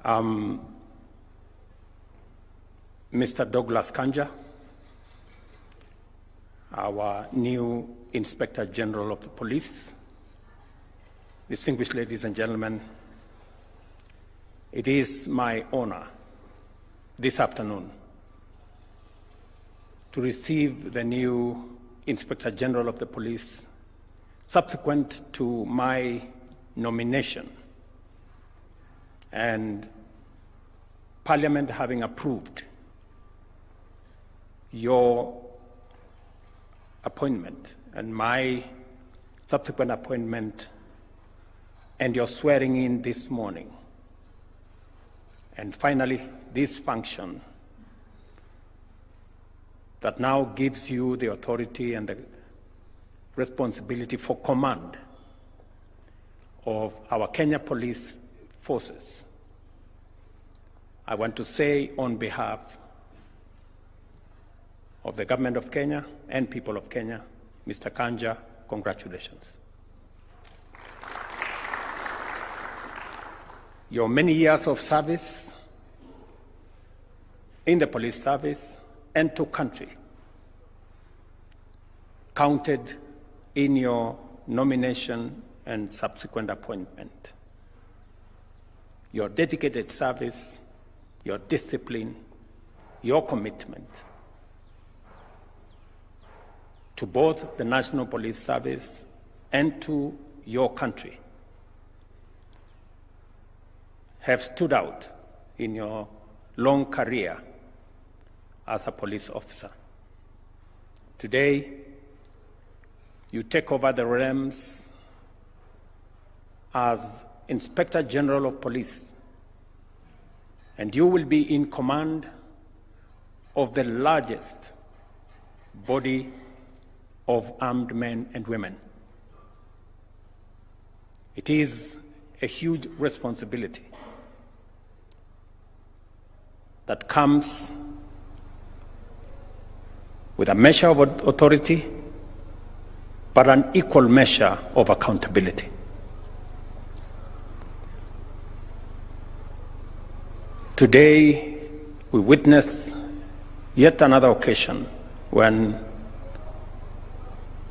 Mr. Douglas Kanja, our new Inspector General of the Police, distinguished ladies and gentlemen, it is my honor this afternoon to receive the new Inspector General of the Police subsequent to my nomination and Parliament having approved your appointment and my subsequent appointment and your swearing in this morning. And finally, this function that now gives you the authority and the responsibility for command of our Kenya Police Forces. I want to say on behalf of the government of Kenya and people of Kenya, Mr. Kanja, congratulations. Your many years of service in the police service and to country counted in your nomination and subsequent appointment. Your dedicated service, your discipline, your commitment to both the National Police Service and to your country have stood out in your long career as a police officer. Today, you take over the realms as Inspector General of Police, and you will be in command of the largest body of armed men and women. It is a huge responsibility that comes with a measure of authority, but an equal measure of accountability. Today, we witness yet another occasion when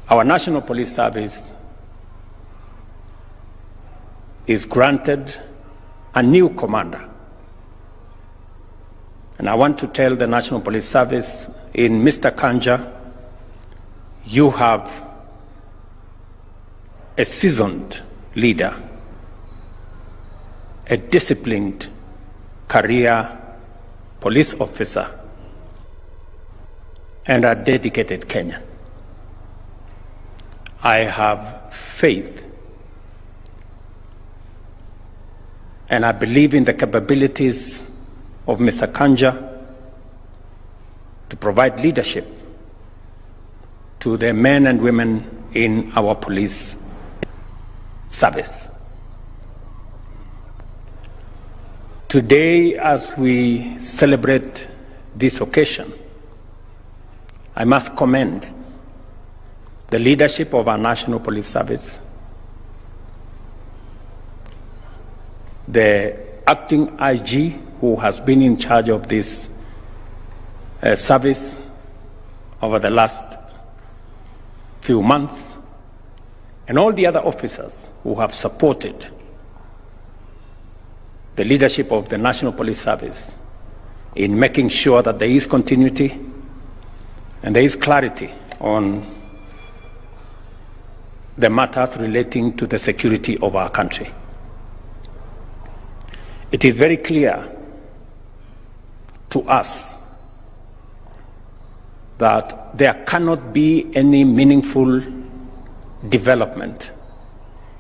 our National Police Service is granted a new commander. And I want to tell the National Police Service, in Mr. Kanja, you have a seasoned leader, a disciplined career police officer, and a dedicated Kenyan. I have faith and I believe in the capabilities of Mr. Kanja to provide leadership to the men and women in our police service. Today, as we celebrate this occasion, I must commend the leadership of our National Police Service, the acting IG who has been in charge of this service over the last few months, and all the other officers who have supported the leadership of the National Police Service in making sure that there is continuity and there is clarity on the matters relating to the security of our country. It is very clear to us that there cannot be any meaningful development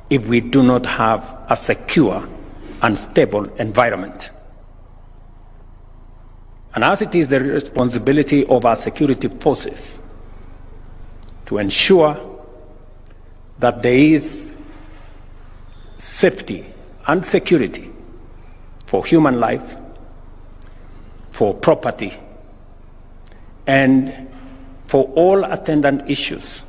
if we do not have a secure and stable environment. And as it is the responsibility of our security forces to ensure that there is safety and security for human life, for property, and for all attendant issues,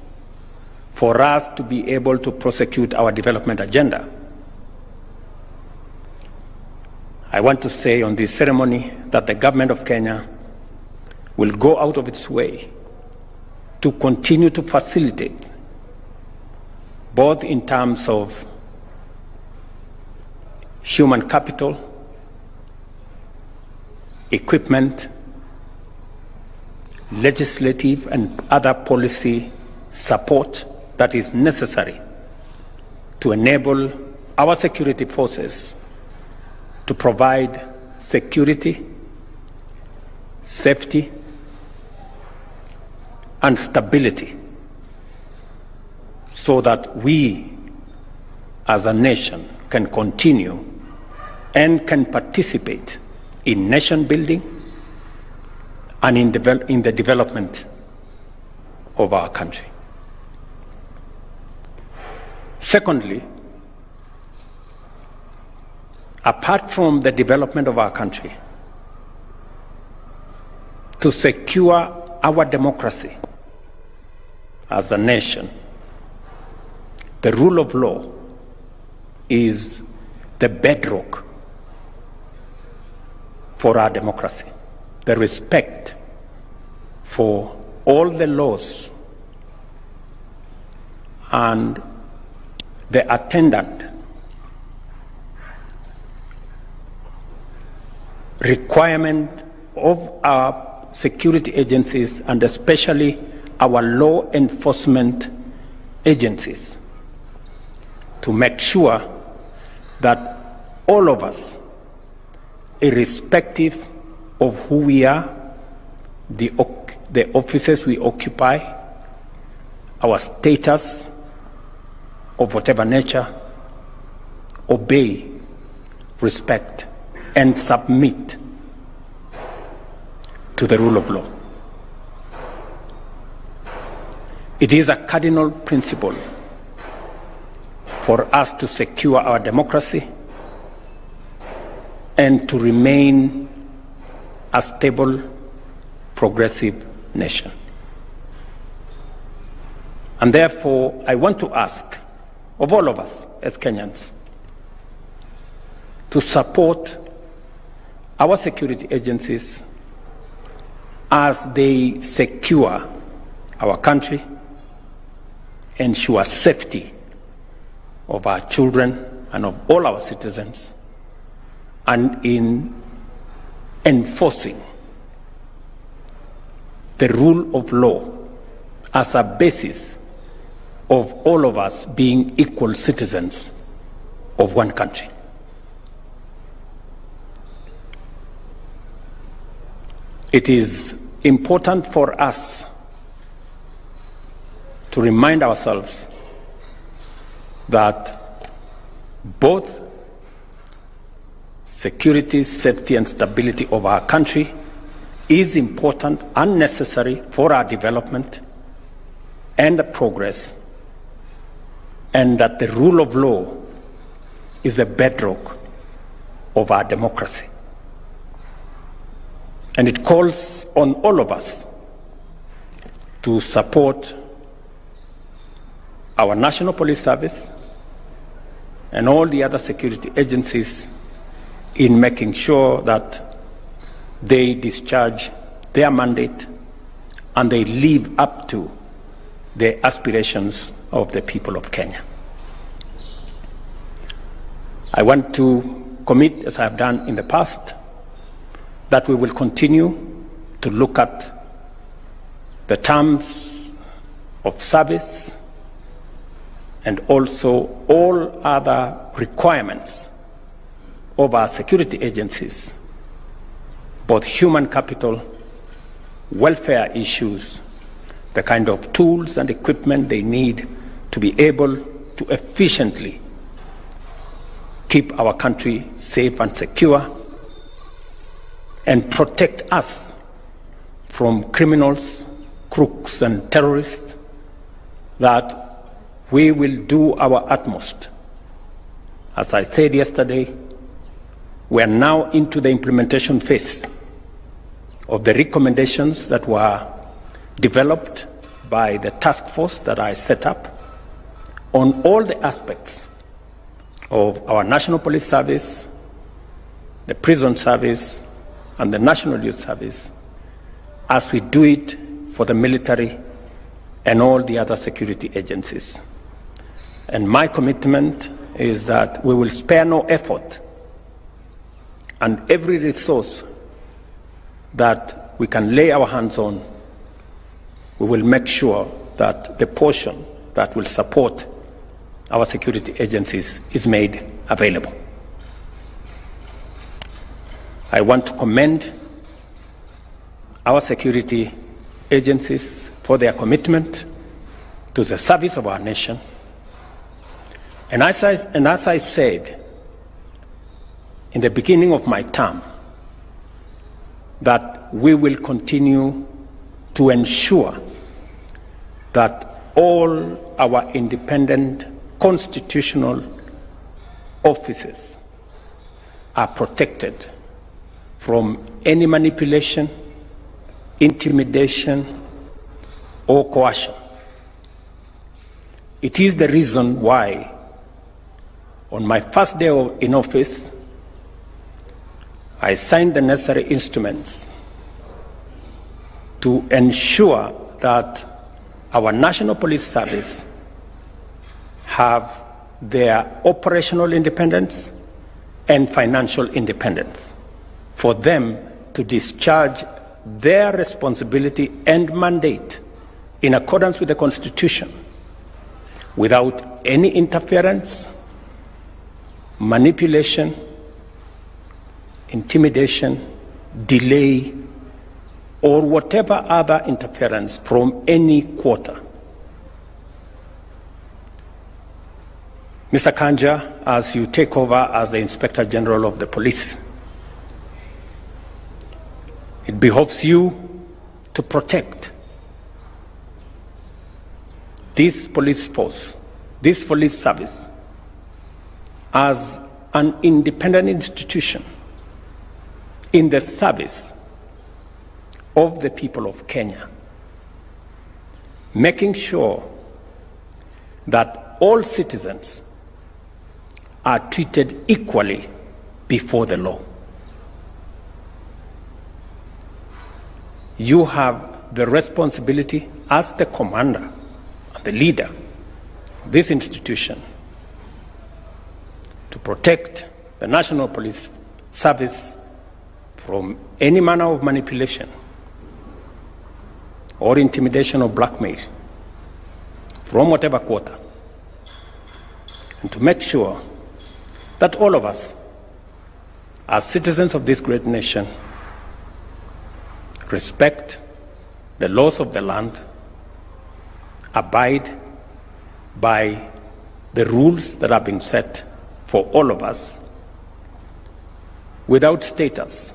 for us to be able to prosecute our development agenda. I want to say on this ceremony that the government of Kenya will go out of its way to continue to facilitate, both in terms of human capital, equipment, legislative and other policy support that is necessary to enable our security forces to provide security, safety, and stability so that we as a nation can continue and can participate in nation building and in the development of our country. Secondly, apart from the development of our country, to secure our democracy as a nation, the rule of law is the bedrock for our democracy. The respect for all the laws and the attendant requirement of our security agencies and especially our law enforcement agencies to make sure that all of us, irrespective of who we are, the offices we occupy, our status of whatever nature, obey, respect, and submit to the rule of law. It is a cardinal principle for us to secure our democracy and to remain a stable, progressive nation. And therefore, I want to ask of all of us as Kenyans to support our security agencies as they secure our country, ensure safety of our children and of all our citizens, and in enforcing the rule of law as a basis of all of us being equal citizens of one country. It is important for us to remind ourselves that both security, safety, and stability of our country is important and necessary for our development and the progress, and that the rule of law is the bedrock of our democracy. And it calls on all of us to support our National Police Service and all the other security agencies in making sure that they discharge their mandate and they live up to the aspirations of the people of Kenya. I want to commit, as I have done in the past, that we will continue to look at the terms of service and also all other requirements of our security agencies, both human capital, welfare issues, the kind of tools and equipment they need to be able to efficiently keep our country safe and secure and protect us from criminals, crooks, and terrorists, that we will do our utmost. As I said yesterday, we are now into the implementation phase of the recommendations that were developed by the task force that I set up on all the aspects of our National Police Service, the prison service, and the National Youth Service as we do it for the military and all the other security agencies. And my commitment is that we will spare no effort and every resource that we can lay our hands on, we will make sure that the portion that will support our security agencies is made available. I want to commend our security agencies for their commitment to the service of our nation. And as I said in the beginning of my term, that we will continue to ensure that all our independent constitutional offices are protected from any manipulation, intimidation, or coercion. It is the reason why, on my first day in office, I signed the necessary instruments to ensure that our National Police Service have their operational independence and financial independence for them to discharge their responsibility and mandate in accordance with the Constitution without any interference, manipulation, intimidation, delay, or whatever other interference from any quarter. Mr. Kanja, as you take over as the Inspector General of the Police, it behoves you to protect this police force, this police service, as an independent institution in the service of the people of Kenya, making sure that all citizens are treated equally before the law. You have the responsibility as the commander and the leader of this institution to protect the National Police Service from any manner of manipulation or intimidation or blackmail from whatever quarter, and to make sure that all of us, as citizens of this great nation, respect the laws of the land, abide by the rules that have been set for all of us, without status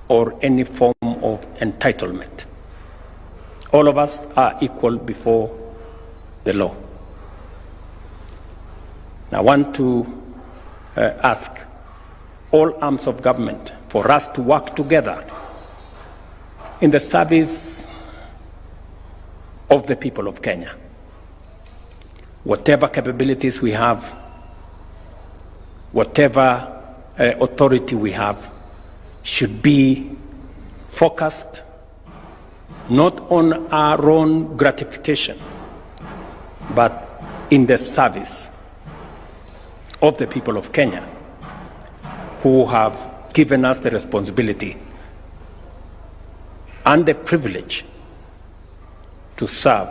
or any form of entitlement. All of us are equal before the law. I want to ask all arms of government for us to work together in the service of the people of Kenya. Whatever capabilities we have, whatever authority we have, should be focused not on our own gratification, but in the service of the people of Kenya, who have given us the responsibility and the privilege to serve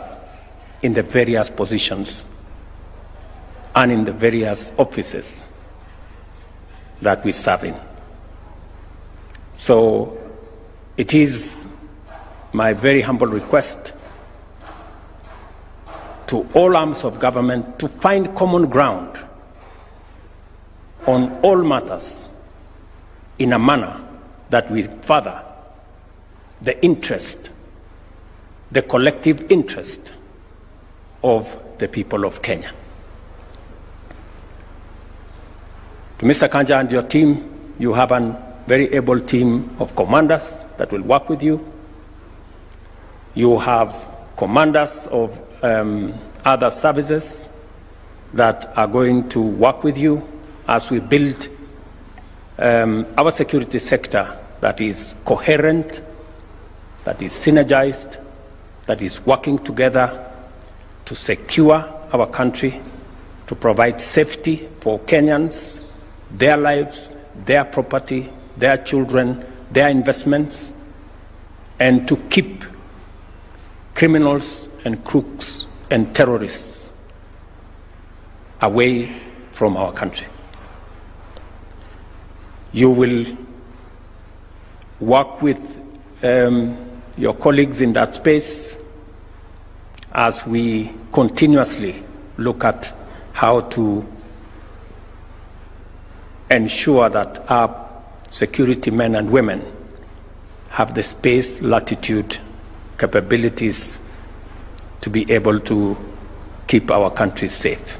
in the various positions and in the various offices that we serve in. So it is my very humble request to all arms of government to find common ground on all matters in a manner that will further the interest, the collective interest of the people of Kenya. To Mr. Kanja and your team, you have a very able team of commanders that will work with you. You have commanders of other services that are going to work with you as we build our security sector that is coherent, that is synergized, that is working together to secure our country, to provide safety for Kenyans, their lives, their property, their children, their investments, and to keep criminals and crooks and terrorists away from our country. You will work with your colleagues in that space as we continuously look at how to ensure that our security men and women have the space, latitude, capabilities to be able to keep our country safe.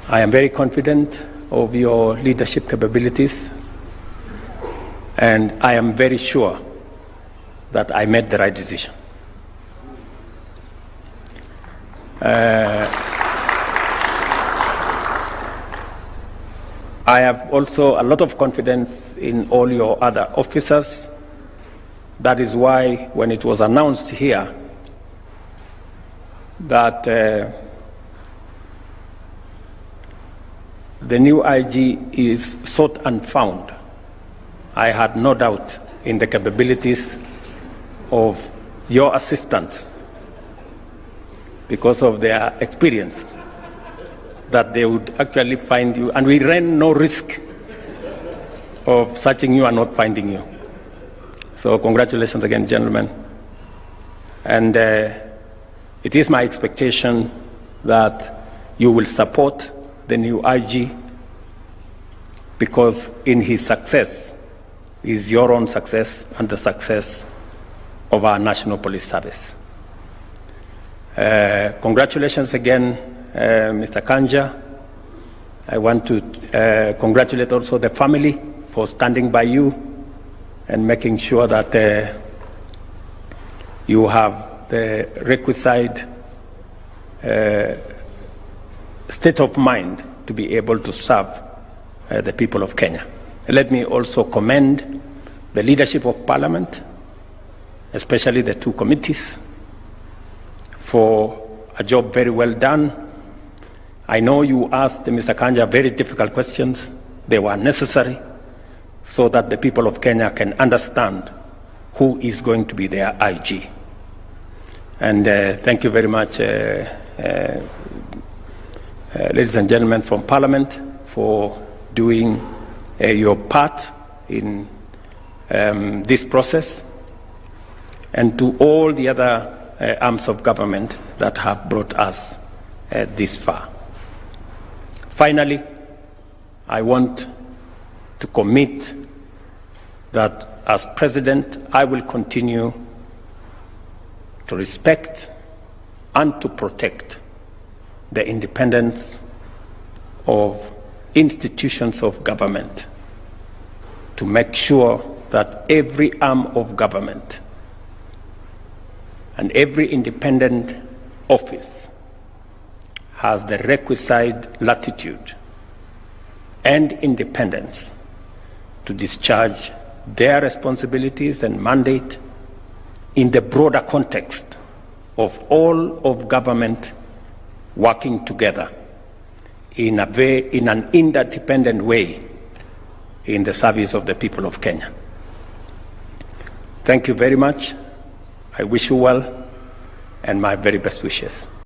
I am very confident of your leadership capabilities, and I am very sure that I made the right decision. I have also a lot of confidence in all your other officers. That is why when it was announced here that the new IG is sought and found, I had no doubt in the capabilities of your assistants, because of their experience, that they would actually find you, and we ran no risk of searching you and not finding you. So congratulations again, gentlemen. And it is my expectation that you will support the new IG, because in his success is your own success and the success of our National Police Service. Congratulations again, Mr. Kanja. I want to congratulate also the family for standing by you and making sure that you have the requisite state of mind to be able to serve the people of Kenya. Let me also commend the leadership of Parliament, especially the two committees, for a job very well done. I know you asked Mr. Kanja very difficult questions. They were necessary so that the people of Kenya can understand who is going to be their IG. And thank you very much, ladies and gentlemen from Parliament, for doing your part in this process, and to all the other arms of government that have brought us this far. Finally, I want to commit that as President, I will continue to respect and to protect the independence of institutions of government, to make sure that every arm of government and every independent office has the requisite latitude and independence to discharge their responsibilities and mandate in the broader context of all of government working together in an interdependent way in the service of the people of Kenya. Thank you very much. I wish you well, and my very best wishes.